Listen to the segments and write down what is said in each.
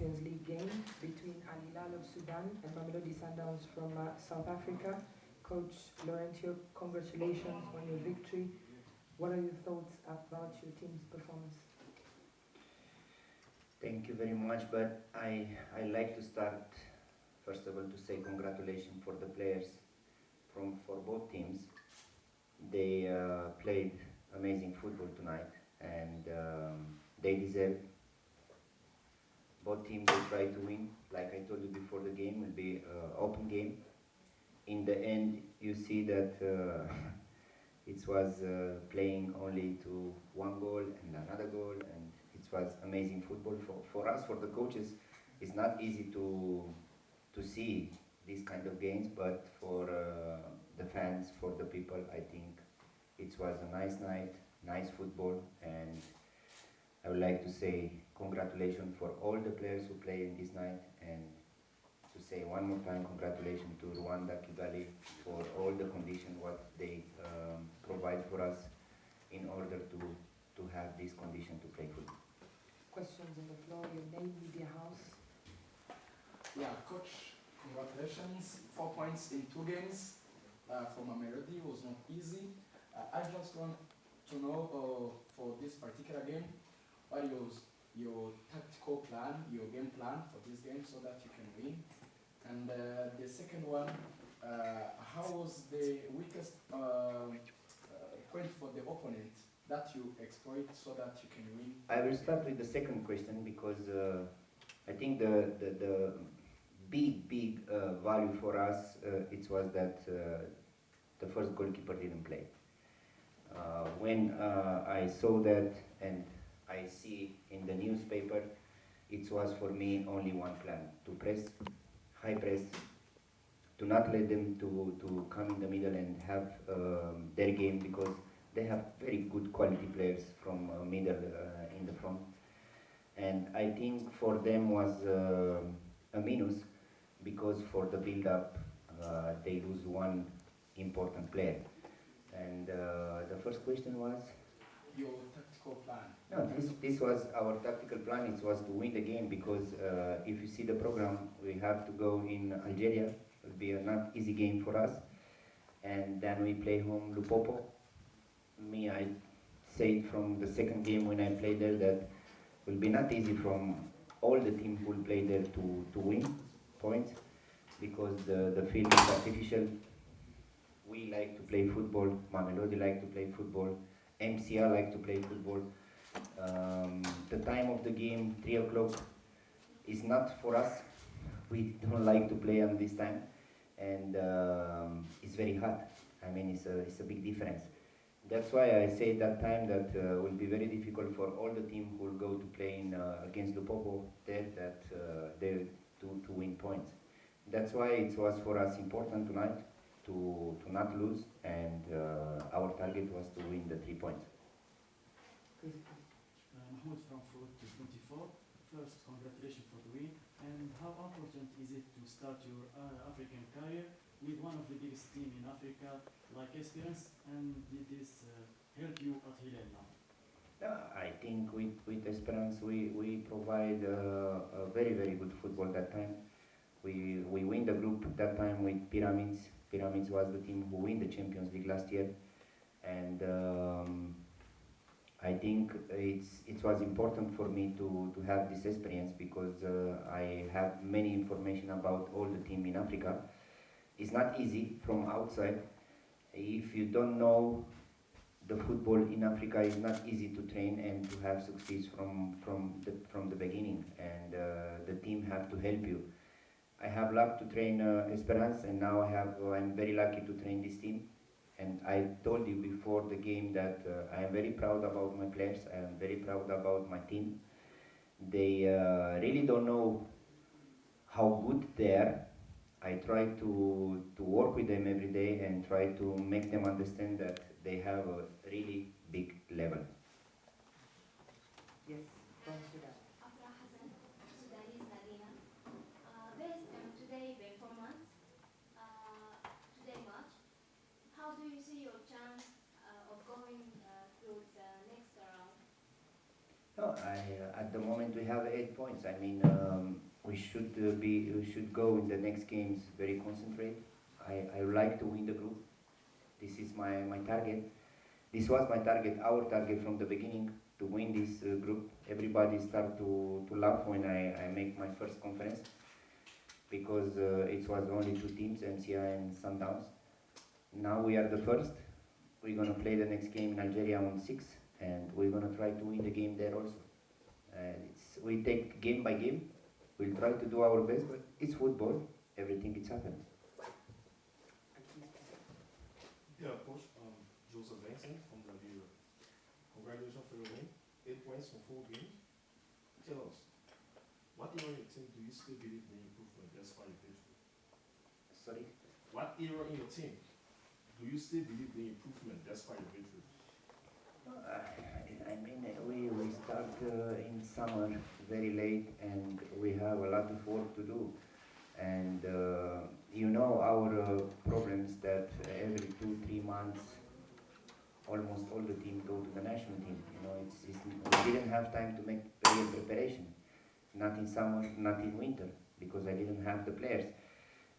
Champions League game between Al Hilal of Sudan and Mamerodi Sundowns from South Africa. Coach Laurentio, congratulations on your victory. What are your thoughts about your team's performance? Thank you very much, but I like to start first of all to say congratulations for the players for both teams. They played amazing football tonight, and they deserve. Both teams will try to win. Like I told you before, the game will be an open game. In the end, you see that it was playing only to one goal and another goal, and it was amazing football for us, for the coaches. It's not easy to see these kind of games, but for the fans, for the people, I think it was a nice night, nice football, and I would like to say congratulations for all the players who played in this night, and to say one more time congratulations to Rwanda, Kigali, for all the conditions what they provide for us in order to have this condition to play football. Questions on the floor, your name, media house. Yeah, coach, congratulations. 4 points in 2 games for Mamerodi was not easy. I just want to know for this particular game, what was your tactical plan, your game plan for this game so that you can win? And the second one, how was the weakest point for the opponent that you exploit so that you can win? I will start with the second question because I think the big value for us it was that the first goalkeeper didn't play. When I saw that and I see in the newspaper, it was for me only one plan: to press, high press, to not let them to come in the middle and have their game, because they have very good quality players from middle in the front. And I think for them was a minus, because for the build-up they lose one important player. And the first question was? Your tactical plan. No, this was our tactical plan. It was to win the game, because if you see the program, we have to go in Algeria. It will be a not easy game for us. And then we play home Lupopo. I said from the second game when I played there that it will be not easy from all the teams who will play there to win points, because the field is artificial. We like to play football. Mamelodi like to play football. MCR like to play football. The time of the game, 3 o'clock, is not for us. We don't like to play on this time, and it's very hot. I mean, it's a big difference. That's why I say that time that will be very difficult for all the team who will go to play against Lupopo there, that they to win points. That's why it was for us important tonight to not lose, and our target was to win the 3 points. Mahmoud from Foot 24. First, congratulations for the win. And how important is it to start your African career with one of the biggest teams in Africa, like Esperance, and did this help you at Hilal now? I think with Esperance we provide a very good football that time. We win the group that time with Pyramids. Pyramids was the team who win the Champions League last year, and I think it was important for me to have this experience, because I have many information about all the team in Africa. It's not easy from outside. If you don't know the football in Africa, it's not easy to train and to have success from the beginning, and the team have to help you. I have luck to train Esperance, and now I'm very lucky to train this team. And I told you before the game that I am very proud about my players. I am very proud about my team. They really don't know how good they are. I try to work with them every day and try to make them understand that they have a really big level. Yes, from Sudan. Based on today's performance, today match, how do you see your chance of going through the next round? No, at the moment we have 8 great points. I mean, we should go in the next games very concentrate. I would like to win the group. This is my target. This was my target, our target from the beginning, to win this group. Everybody start to laugh when I make my first conference, because it was only two teams, MCI and Sandaun. Now we are the first. We're going to play the next game in Algeria on 6, and we're going to try to win the game there also. We take game by game. We'll try to do our best, but it's football. Everything is happening. Yeah, Coach, Joseph Vincent from Nigeria. Congratulations for your win. 8 points from 4 games. Tell us, what era in your team do you still believe in improvement despite your victory? Sorry? What era in your team do you still believe in improvement despite your victory? I mean, we start in summer very late, and we have a lot of work to do. And you know our problems that every 2-3 months, almost all the team go to the national team. You know, we didn't have time to make real preparation. Not in summer, not in winter, because I didn't have the players.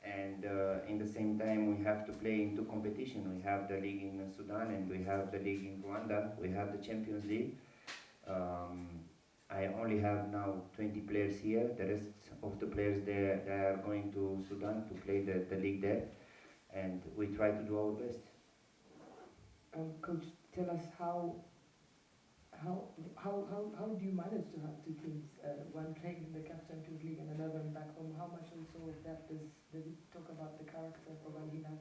And in the same time, we have to play in 2 competitions. We have the league in Sudan, and we have the league in Rwanda. We have the Champions League. I only have now 20 players here. The rest of the players they are going to Sudan to play the league there, and we try to do our best. Coach, tell us how do you manage to have 2 teams, one playing in the CAF Champions League and another one back home? How much also of that does it talk about the character of Hilal?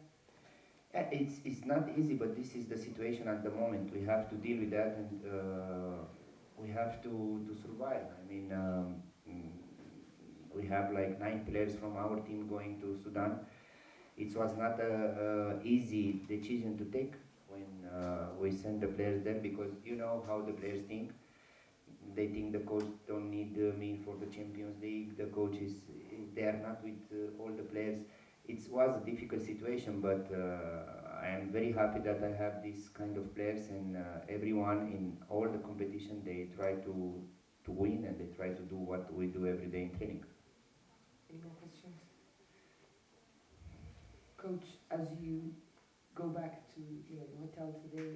It's not easy, but this is the situation at the moment. We have to deal with that, and we have to survive. I mean, we have like 9 players from our team going to Sudan. It was not an easy decision to take when we sent the players there, because you know how the players think. They think the coach don't need me for the Champions League. The coaches, they are not with all the players. It was a difficult situation, but I am very happy that I have this kind of players, and everyone in all the competition, they try to win, and they try to do what we do every day in training. Any more questions? Coach, as you go back to your hotel today,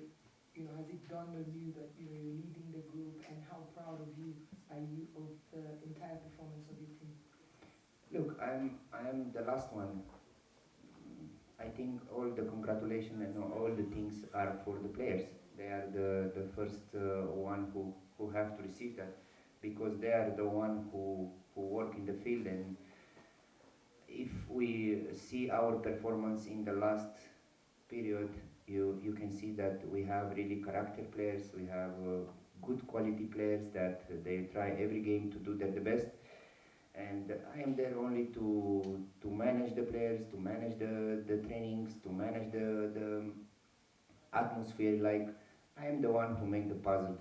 has it dawned on you that you're leading the group, and how proud of you are you of the entire performance of your team? Look, I am the last one. I think all the congratulations and all the things are for the players. They are the first one who have to receive that, because they are the one who work in the field. And if we see our performance in the last period, you can see that we have really character players. We have good quality players that they try every game to do their the best. And I am there only to manage the players, to manage the trainings, to manage the atmosphere. Like, I am the one who make the puzzle,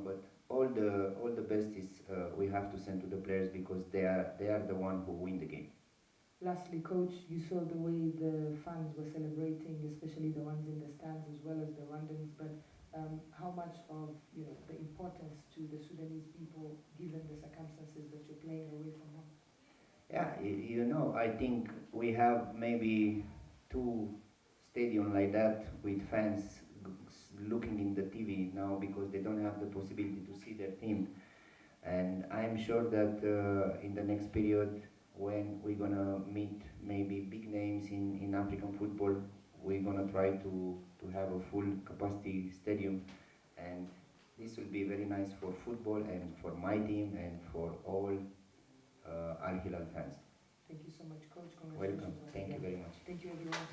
but all the best is we have to send to the players, because they are the one who win the game. Lastly, Coach, you saw the way the fans were celebrating, especially the ones in the stands as well as the Rwandans, but how much of the importance to the Sudanese people, given the circumstances that you're playing away from home? Yeah, I think we have maybe 2 stadiums like that with fans looking in the TV now, because they don't have the possibility to see their team. And I'm sure that in the next period, when we're gonna meet maybe big names in African football, we're gonna try to have a full capacity stadium, and this will be very nice for football and for my team and for all Al Hilal fans. Thank you so much, Coach. Welcome. Thank you very much. Thank you, everyone.